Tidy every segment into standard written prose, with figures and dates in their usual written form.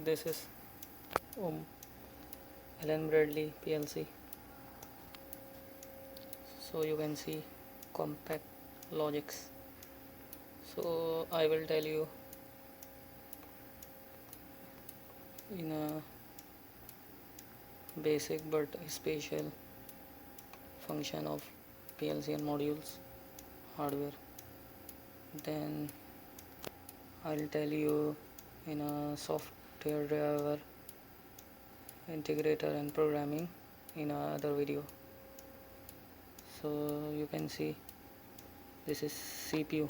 This is Allen Bradley PLC. So you can see compact logics. So I will tell you in a basic but special function of PLC and modules hardware. Then I'll tell you in a software driver, integrator and programming in another video. So you can see this is CPU,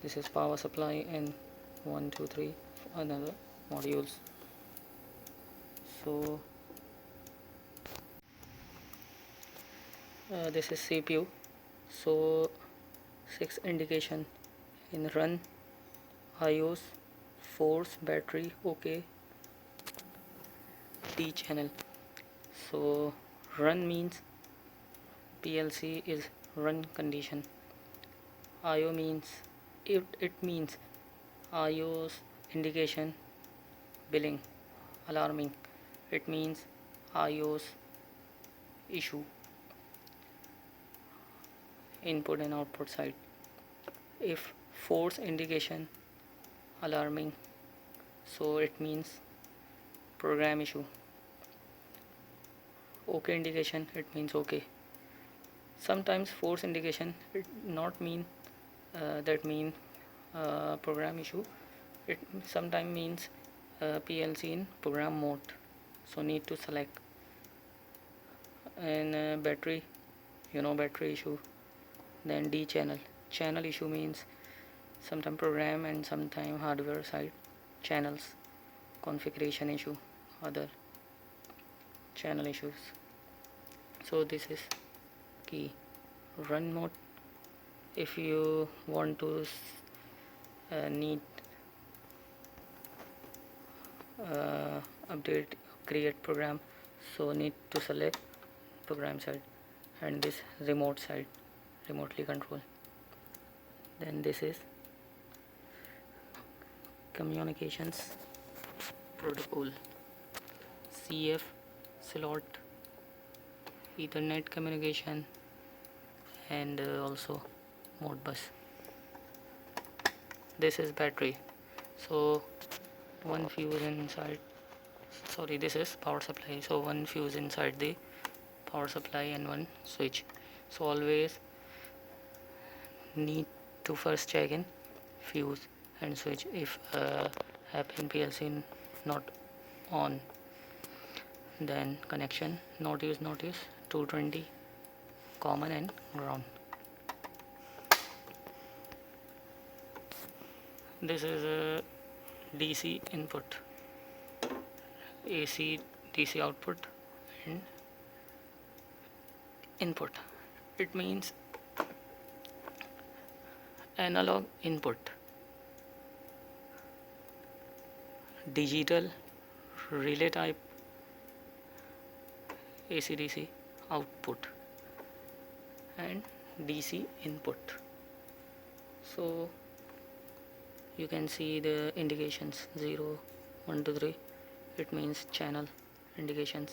this is power supply, and 1 2 3 another modules. So this is CPU. So 6 indication in run, IOS, force, battery, OK, D channel. So run means PLC is run condition. IO means it means IOS indication, billing, alarming. It means IOS issue, input and output side. If force indication, alarming, so it means program issue. OK indication, it means OK. Sometimes force indication it not mean that mean program issue. It sometimes means PLC in program mode, so need to select. And battery, battery issue. Then D channel issue means sometimes program and sometimes hardware side channels, configuration issue, other channel issues. So this is key. Run mode, if you want to need update, create program, so need to select program side, and this remote side, remotely control. Then this is communications protocol, CF slot, Ethernet communication, and also Modbus. This is battery. So one fuse inside, sorry, this is power supply. So one fuse inside the power supply and one switch. So always need to first check in fuse and switch if happen PLC not on. Then connection, notice 220, common and ground. This is a DC input, AC DC output, and input. It means analog input, digital relay type, AC DC output, and DC input. So you can see the indications 0 1 2 3, it means channel indications.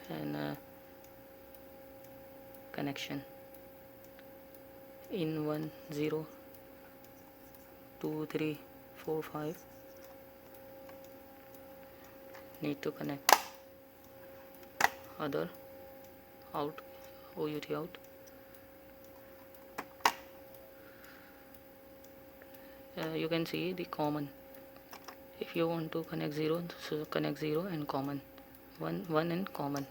And connection in 1 0 2 3 4 5 need to connect, other out, OUT out. You can see the common. If you want to connect 0, so connect 0 and common, 1 and common,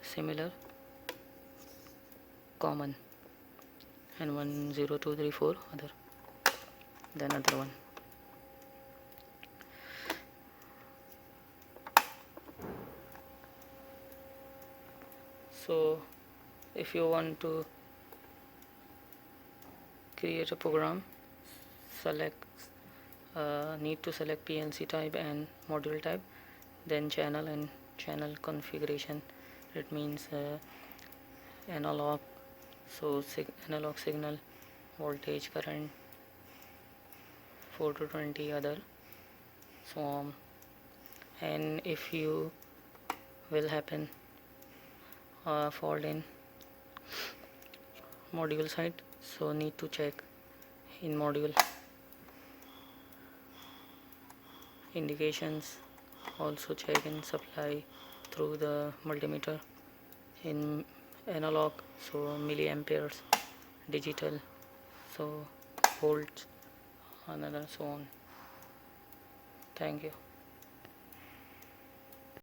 similar common, and 1 0 2 3 4 other, then other one. So if you want to create a program, select need to select PLC type and module type, then channel and channel configuration. It means analog, so analog signal voltage, current, 4 to 20 other, so on. And if you will happen fault in module side, so need to check in module indications, also check in supply through the multimeter, in analog so milliamperes, digital so volts, another, so on. Thank you.